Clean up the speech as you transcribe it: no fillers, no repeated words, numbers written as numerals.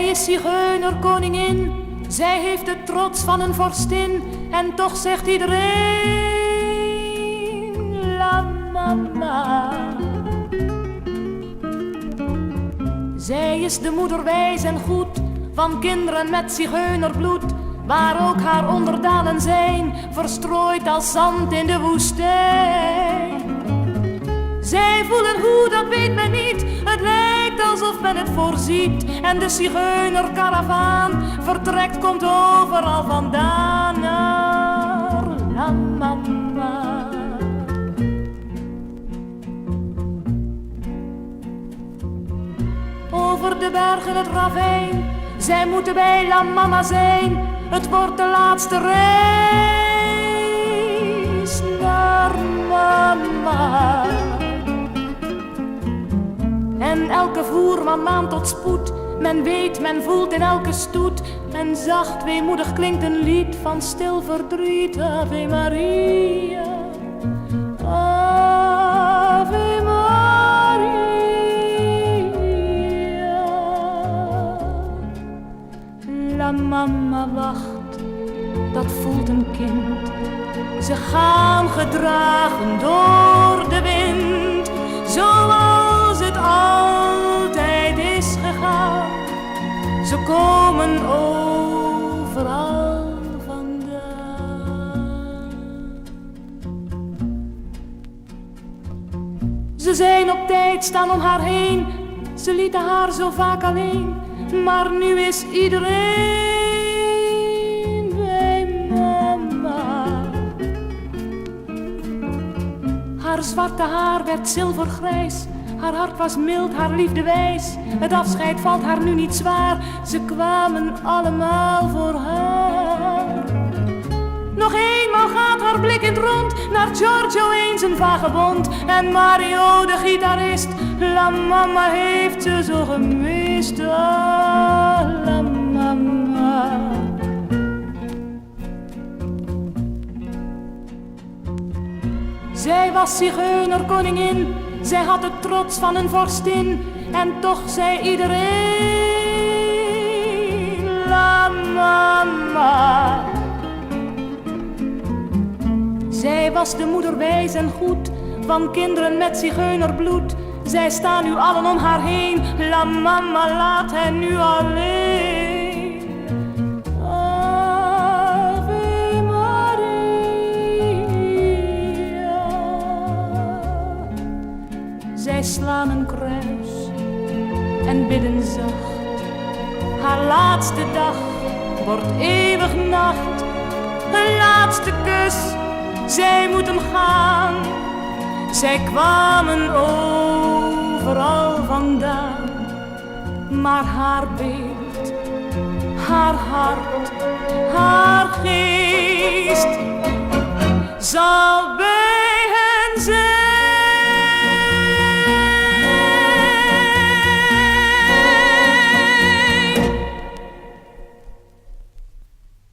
Zij is zigeunerkoningin, zij heeft de trots van een vorstin. En toch zegt iedereen, la mama. Zij is de moeder wijs en goed, van kinderen met zigeunerbloed. Waar ook haar onderdanen zijn, verstrooid als zand in de woestijn. Zij voelen hoe, dat weet men niet, het lijkt alsof men het voorziet. En de zigeunerkaravaan vertrekt, komt overal vandaan naar la mama. Over de bergen het ravijn, zij moeten bij la mama zijn. Het wordt de laatste reis naar mama. En elke voerman maant tot spoed. Men weet, men voelt in elke stoet. En zacht weemoedig klinkt een lied van stil verdriet. Ave Maria, Ave Maria. La mama wacht, dat voelt een kind. Ze gaan gedragen door de wind, zoals het altijd is gegaan. Ze komen overal vandaan. Ze zijn op tijd, staan om haar heen. Ze lieten haar zo vaak alleen. Maar nu is iedereen bij mama. Haar zwarte haar werd zilvergrijs. Haar hart was mild, haar liefde wijs. Het afscheid valt haar nu niet zwaar. Ze kwamen allemaal voor haar. Nog eenmaal gaat haar blik in het rond. Naar Giorgio eens een vagebond. En Mario de gitarist. La mama heeft ze zo gemist. Ah, la mama. Zij was zigeunerkoningin. Zij had de trots van een vorstin. En toch zei iedereen, la mama. Zij was de moeder wijs en goed, van kinderen met zigeunerbloed. Zij staan nu allen om haar heen. La mama, laat hen nu alleen. Ave Maria. Zij slaan een kruis en bidden zacht. Haar laatste dag wordt eeuwig nacht. Een laatste kus, zij moeten gaan. Zij kwamen overal vandaan. Maar haar beeld, haar hart, haar geest zal